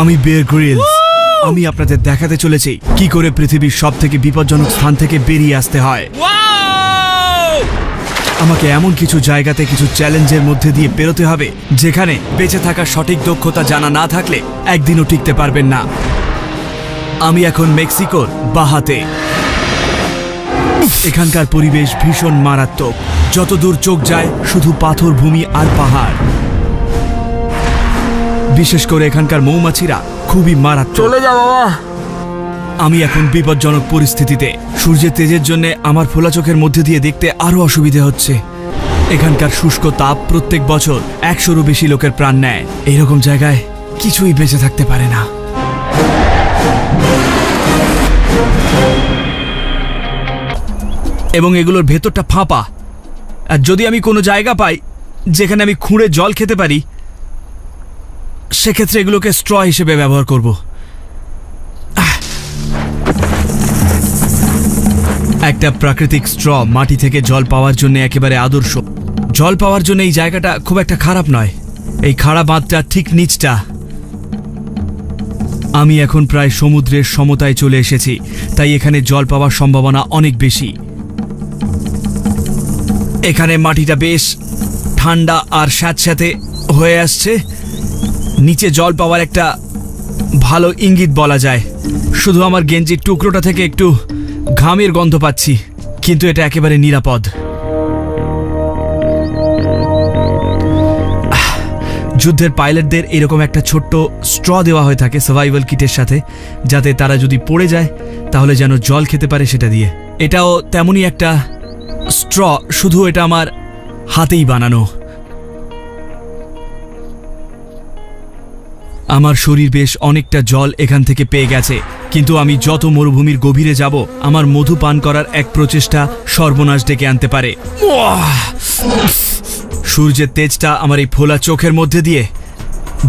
আমি bear Grylls. আমি আপনাদের দেখাতে চলেছি কি করে পৃথিবীর সবথেকে বিপজ্জনক স্থান থেকে বেরিয়ে আসতে হয়। আমাকে এমন কিছু জায়গাতে কিছু চ্যালেঞ্জের মধ্যে দিয়ে পেরোতে হবে যেখানে বেঁচে থাকার সঠিক দক্ষতা জানা না থাকলে একদিনও টিকতে পারবেন না। আমি এখন মেক্সিকোর বাহাতে। এখানকার পরিবেশ ভীষণ মারাত্মক। যত দূর চোখ যায় শুধু পাথর ভূমি আর পাহাড়। বিশেষ করে এখানকার মৌমাছিরা খুবই মারাত্মক। চলে যা বাবা। আমি এখন বিপজ্জনক পরিস্থিতিতে। সূর্যের তেজের জন্য আমার ফোলা চোখের মধ্যে দিয়ে দেখতে আরো অসুবিধে হচ্ছে। এখানকার শুষ্ক তাপ প্রত্যেক বছর 100-রও বেশি লোকের প্রাণ নেয়। এইরকম জায়গায় কিছুই বেঁচে থাকতে পারে না। এবং এগুলোর ভেতরটা ফাঁপা। আর যদি আমি কোনো জায়গা পাই যেখানে আমি খুঁড়ে জল খেতে পারি, সেক্ষেত্রে এগুলোকে স্ট্র হিসেবে ব্যবহার করব। একটা প্রাকৃতিক স্ট্র মাটি থেকে জল পাওয়ার জন্য একেবারে আদর্শ। জল পাওয়ার জন্য এই জায়গাটা খুব একটা খারাপ নয়। এই খাড়া বাঁধটা ঠিক নিচটা। আমি এখন প্রায় সমুদ্রের সমতায় চলে এসেছি, তাই এখানে জল পাওয়ার সম্ভাবনা অনেক বেশি। এখানে মাটিটা বেশ ঠান্ডা আর স্যাঁতস্যাঁতে হয়ে আসছে। নিচে জল পাওয়ার একটা ভালো ইঙ্গিত বলা যায়। শুধু আমার গেঞ্জির টুকরোটা থেকে একটু ঘামের গন্ধ পাচ্ছি, কিন্তু এটা একেবারে নিরাপদ। যুদ্ধের পাইলটদের এরকম একটা ছোট্ট স্ট্র দেওয়া হয়ে থাকে সার্ভাইভাল কিটের সাথে, যাতে তারা যদি পড়ে যায় তাহলে যেন জল খেতে পারে সেটা দিয়ে। এটাও তেমনই একটা স্ট্র, শুধু এটা আমার হাতেই বানানো। আমার শরীর বেশ অনেকটা জল এখান থেকে পেয়ে গেছে, কিন্তু আমি যত মরুভূমির গভীরে যাব আমার মধু পান করার এক প্রচেষ্টা সর্বনাশ ডেকে আনতে পারে। সূর্যের তেজটা আমার এই ফোলা চোখের মধ্যে দিয়ে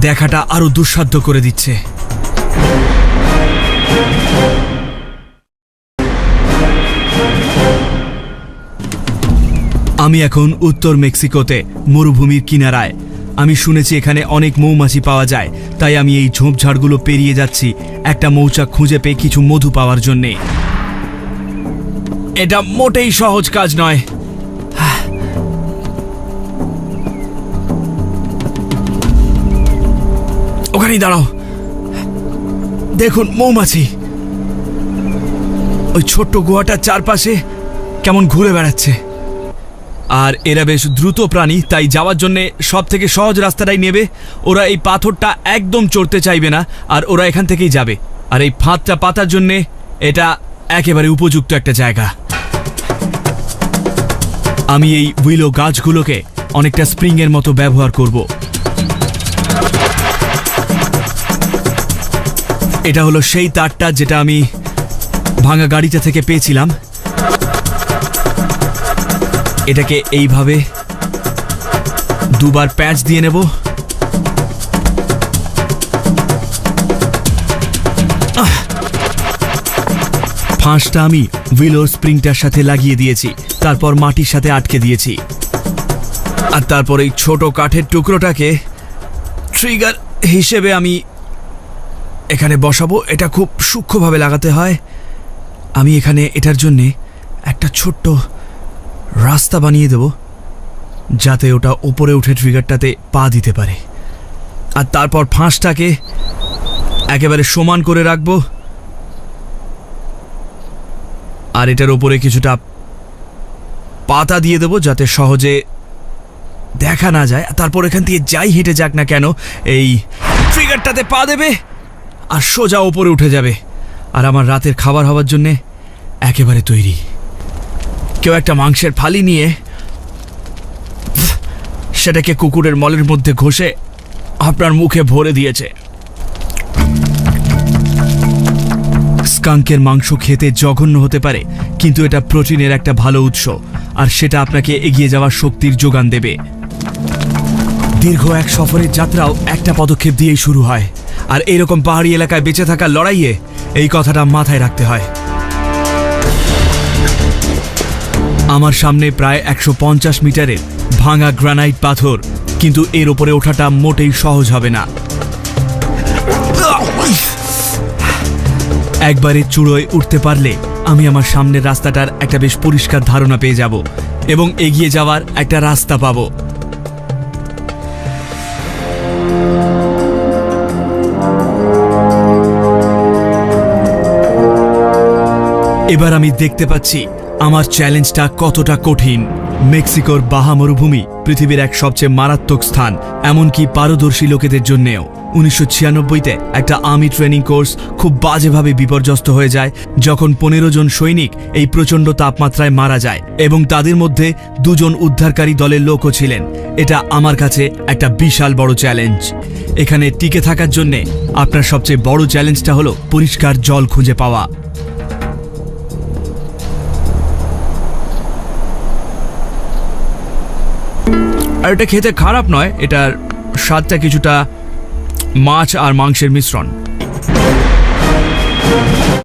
দেখাটা আরো দুঃসাধ্য করে দিচ্ছে। আমি এখন উত্তর মেক্সিকোতে মরুভূমির কিনারায়। আমি শুনেছি এখানে অনেক মৌমাছি পাওয়া যায়, তাই আমি এই ঝোপঝাড়গুলো পেরিয়ে যাচ্ছি একটা মৌচাক খুঁজে পেয়ে কিছু মধু পাওয়ার জন্যে। এটা মোটেই সহজ কাজ নয়। ওখানেই দাঁড়াও, দেখুন মৌমাছি ওই ছোট্ট গুহাটার চারপাশে কেমন ঘুরে বেড়াচ্ছে। আর এরা বেশ দ্রুত প্রাণী, তাই যাওয়ার জন্য সব থেকে সহজ রাস্তাটাই নেবে। ওরা এই পাথরটা একদম চড়তে চাইবে না, আর ওরা এখান থেকেই যাবে। আর এই ফাঁদটা পাতার জন্যে এটা একেবারে উপযুক্ত একটা জায়গা। আমি এই উইলো গাছগুলোকে অনেকটা স্প্রিংয়ের মতো ব্যবহার করব। এটা হলো সেই তারটা যেটা আমি ভাঙা গাড়িটা থেকে পেয়েছিলাম। এটাকে এইভাবে দুবার প্যাঁচ দিয়ে নেব। ফাঁসটা আমি উইলোর স্প্রিংটার সাথে লাগিয়ে দিয়েছি, তারপর মাটির সাথে আটকে দিয়েছি। আর তারপর এই ছোট কাঠের টুকরোটাকে ট্রিগার হিসেবে আমি এখানে বসাবো। এটা খুব সূক্ষ্মভাবে লাগাতে হয়। আমি এখানে এটার জন্যে একটা ছোট্ট রাস্তা বানিয়ে দেব, যাতে ওটা উপরে উঠে ট্রিগারটাতে পা দিতে পারে। আর তারপর ফাঁসটাকে একেবারে সমান করে রাখবো, আর এটার উপরে কিছুটা পাতা দিয়ে দেবো যাতে সহজে দেখা না যায়। তারপর এখান থেকে যাই হেঁটে যাক না কেন এই ট্রিগারটাতে পা দেবে আর সোজা উপরে উঠে যাবে। আর আমার রাতের খাবার হওয়ার জন্যে একেবারে তৈরি। কেউ একটা মাংসের ফালি নিয়ে সেটাকে কুকুরের মলের মধ্যে ঘষে আপনার মুখে ভরে দিয়েছে। স্কাঙ্কের মাংস খেতে জঘন্য হতে পারে, কিন্তু এটা প্রোটিনের একটা ভালো উৎস, আর সেটা আপনাকে এগিয়ে যাওয়ার শক্তির যোগান দেবে। দীর্ঘ এক সফরের যাত্রাও একটা পদক্ষেপ দিয়েই শুরু হয়, আর এইরকম পাহাড়ি এলাকায় বেঁচে থাকার লড়াইয়ে এই কথাটা মাথায় রাখতে হয়। আমার সামনে প্রায় 150 মিটারের ভাঙা গ্রানাইট পাথর, কিন্তু এর উপরে ওঠাটা মোটেই সহজ হবে না। একবারে চূড়োয় উঠতে পারলে আমি আমার সামনের রাস্তাটার একটা বেশ পরিষ্কার ধারণা পেয়ে যাব এবং এগিয়ে যাওয়ার একটা রাস্তা পাবো। এবার আমি দেখতে পাচ্ছি আমার চ্যালেঞ্জটা কতটা কঠিন। মেক্সিকোর বাহা মরুভূমি পৃথিবীর এক সবচেয়ে মারাত্মক স্থান, এমনকি পারদর্শী লোকেদের জন্যেও। 1996-তে একটা আর্মি ট্রেনিং কোর্স খুব বাজেভাবে বিপর্যস্ত হয়ে যায় যখন 15 জন সৈনিক এই প্রচণ্ড তাপমাত্রায় মারা যায় এবং তাদের মধ্যে 2 জন উদ্ধারকারী দলের লোকও ছিলেন। এটা আমার কাছে একটা বিশাল বড় চ্যালেঞ্জ। এখানে টিকে থাকার জন্যে আপনার সবচেয়ে বড় চ্যালেঞ্জটা হলো পরিষ্কার জল খুঁজে পাওয়া। আর এটা খেতে খারাপ নয়, এটার স্বাদটা কিছুটা মাছ আর মাংসের মিশ্রণ।